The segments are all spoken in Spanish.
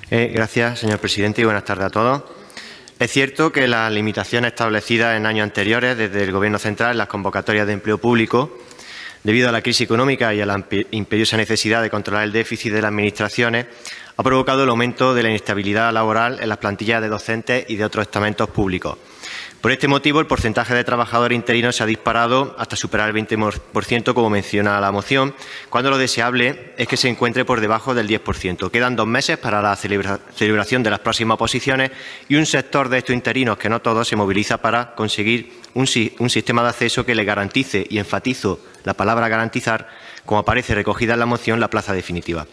Gracias, señor presidente, y buenas tardes a todos. Es cierto que las limitaciones establecidas en años anteriores desde el Gobierno central en las convocatorias de empleo público, debido a la crisis económica y a la imperiosa necesidad de controlar el déficit de las administraciones, ha provocado el aumento de la inestabilidad laboral en las plantillas de docentes y de otros estamentos públicos. Por este motivo, el porcentaje de trabajadores interinos se ha disparado hasta superar el 20%, como menciona la moción, cuando lo deseable es que se encuentre por debajo del 10%. Quedan 2 meses para la celebración de las próximas oposiciones y un sector de estos interinos, que no todos, se moviliza para conseguir un sistema de acceso que le garantice, y enfatizo la palabra garantizar, como aparece recogida en la moción, la plaza definitiva.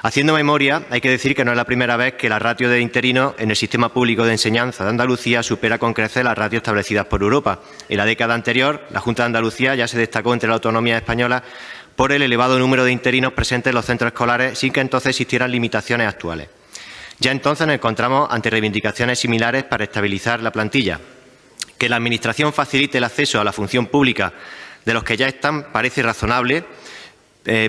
Haciendo memoria, hay que decir que no es la primera vez que la ratio de interinos en el sistema público de enseñanza de Andalucía supera con creces las ratios establecidas por Europa. En la década anterior, la Junta de Andalucía ya se destacó entre la autonomía española por el elevado número de interinos presentes en los centros escolares, sin que entonces existieran limitaciones actuales. Ya entonces nos encontramos ante reivindicaciones similares para estabilizar la plantilla. Que la Administración facilite el acceso a la función pública de los que ya están parece razonable,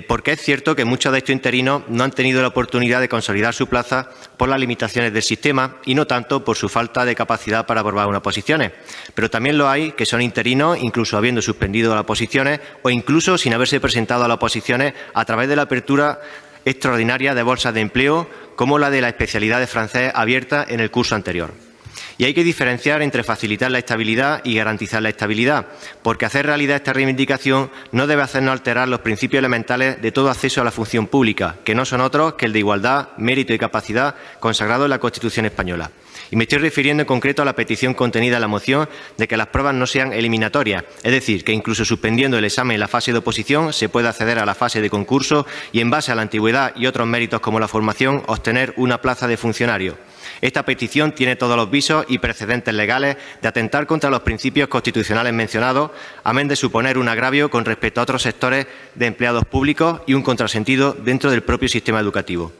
porque es cierto que muchos de estos interinos no han tenido la oportunidad de consolidar su plaza por las limitaciones del sistema y no tanto por su falta de capacidad para aprobar unas oposiciones. Pero también lo hay que son interinos, incluso habiendo suspendido las oposiciones o incluso sin haberse presentado a las oposiciones a través de la apertura extraordinaria de bolsas de empleo, como la de la especialidad de francés abierta en el curso anterior. Y hay que diferenciar entre facilitar la estabilidad y garantizar la estabilidad, porque hacer realidad esta reivindicación no debe hacernos alterar los principios elementales de todo acceso a la función pública, que no son otros que el de igualdad, mérito y capacidad consagrado en la Constitución española. Y me estoy refiriendo en concreto a la petición contenida en la moción de que las pruebas no sean eliminatorias, es decir, que incluso suspendiendo el examen en la fase de oposición se pueda acceder a la fase de concurso y, en base a la antigüedad y otros méritos como la formación, obtener una plaza de funcionario. Esta petición tiene todos los visos y precedentes legales de atentar contra los principios constitucionales mencionados, amén de suponer un agravio con respecto a otros sectores de empleados públicos y un contrasentido dentro del propio sistema educativo.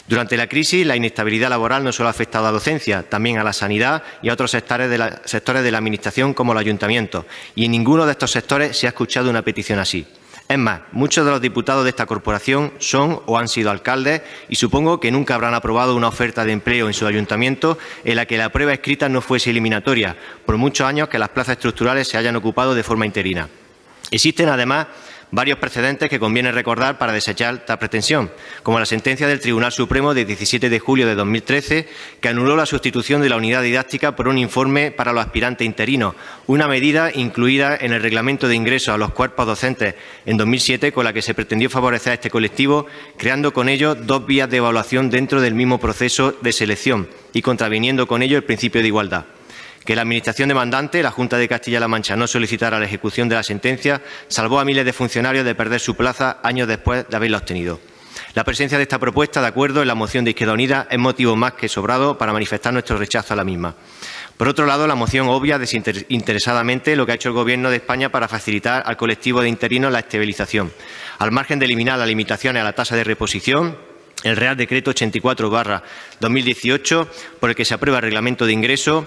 Durante la crisis, la inestabilidad laboral no solo ha afectado a la docencia, también a la sanidad y a otros sectores de la Administración, como el Ayuntamiento, y en ninguno de estos sectores se ha escuchado una petición así. Es más, muchos de los diputados de esta corporación son o han sido alcaldes y supongo que nunca habrán aprobado una oferta de empleo en su ayuntamiento en la que la prueba escrita no fuese eliminatoria, por muchos años que las plazas estructurales se hayan ocupado de forma interina. Existen, además, varios precedentes que conviene recordar para desechar esta pretensión, como la sentencia del Tribunal Supremo de 17 de julio de 2013, que anuló la sustitución de la unidad didáctica por un informe para los aspirantes interinos, una medida incluida en el Reglamento de Ingreso a los Cuerpos Docentes en 2007, con la que se pretendió favorecer a este colectivo, creando con ello 2 vías de evaluación dentro del mismo proceso de selección y contraviniendo con ello el principio de igualdad. Que la Administración demandante, la Junta de Castilla-La Mancha, no solicitara la ejecución de la sentencia salvó a miles de funcionarios de perder su plaza años después de haberla obtenido. La presencia de esta propuesta de acuerdo en la moción de Izquierda Unida es motivo más que sobrado para manifestar nuestro rechazo a la misma. Por otro lado, la moción obvia desinteresadamente lo que ha hecho el Gobierno de España para facilitar al colectivo de interinos la estabilización, al margen de eliminar las limitaciones a la tasa de reposición. El Real Decreto 84/2018, por el que se aprueba el Reglamento de Ingreso,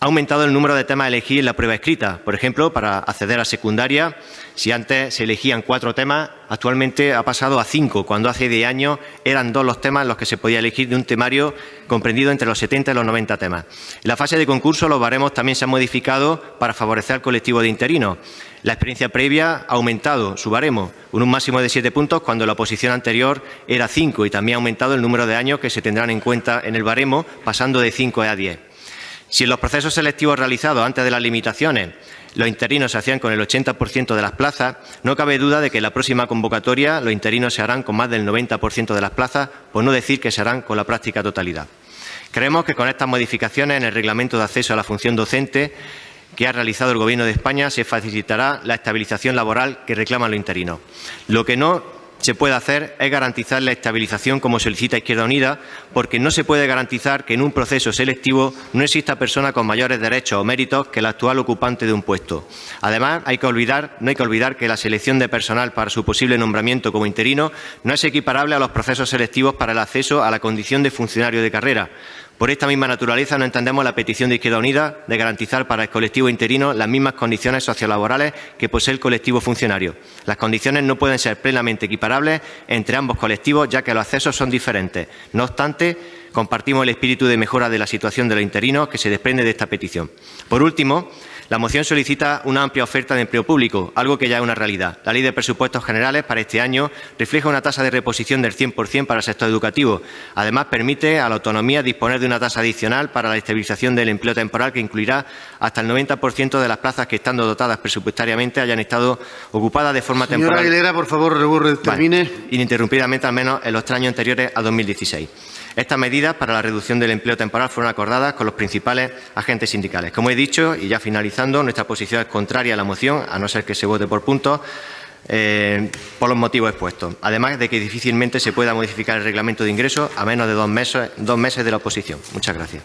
ha aumentado el número de temas a elegir en la prueba escrita. Por ejemplo, para acceder a secundaria, si antes se elegían 4 temas, actualmente ha pasado a 5, cuando hace 10 años eran 2 los temas en los que se podía elegir de un temario comprendido entre los 70 y los 90 temas. En la fase de concurso, los baremos también se han modificado para favorecer al colectivo de interinos. La experiencia previa ha aumentado su baremo con un máximo de 7 puntos, cuando la oposición anterior era 5, y también ha aumentado el número de años que se tendrán en cuenta en el baremo, pasando de 5 a 10. Si en los procesos selectivos realizados antes de las limitaciones los interinos se hacían con el 80% de las plazas, no cabe duda de que en la próxima convocatoria los interinos se harán con más del 90% de las plazas, por no decir que se harán con la práctica totalidad. Creemos que con estas modificaciones en el Reglamento de Acceso a la Función Docente que ha realizado el Gobierno de España se facilitará la estabilización laboral que reclaman los interinos. Lo que no se puede hacer es garantizar la estabilización como solicita Izquierda Unida, porque no se puede garantizar que en un proceso selectivo no exista persona con mayores derechos o méritos que el actual ocupante de un puesto. Además, no hay que olvidar que la selección de personal para su posible nombramiento como interino no es equiparable a los procesos selectivos para el acceso a la condición de funcionario de carrera, Por esta misma naturaleza no entendemos la petición de Izquierda Unida de garantizar para el colectivo interino las mismas condiciones sociolaborales que posee el colectivo funcionario. Las condiciones no pueden ser plenamente equiparables entre ambos colectivos, ya que los accesos son diferentes. No obstante, compartimos el espíritu de mejora de la situación de los interinos que se desprende de esta petición. Por último, la moción solicita una amplia oferta de empleo público, algo que ya es una realidad. La Ley de Presupuestos Generales para este año refleja una tasa de reposición del 100% para el sector educativo. Además, permite a la autonomía disponer de una tasa adicional para la estabilización del empleo temporal que incluirá hasta el 90% de las plazas que, estando dotadas presupuestariamente, hayan estado ocupadas de forma temporal. Señora Aguilera, por favor, termine. Ininterrumpidamente, al menos en los 3 años anteriores a 2016. Estas medidas para la reducción del empleo temporal fueron acordadas con los principales agentes sindicales. Como he dicho, y ya finalizando, nuestra posición es contraria a la moción, a no ser que se vote por puntos, por los motivos expuestos. Además de que difícilmente se pueda modificar el reglamento de ingresos a menos de 2 meses de la oposición. Muchas gracias.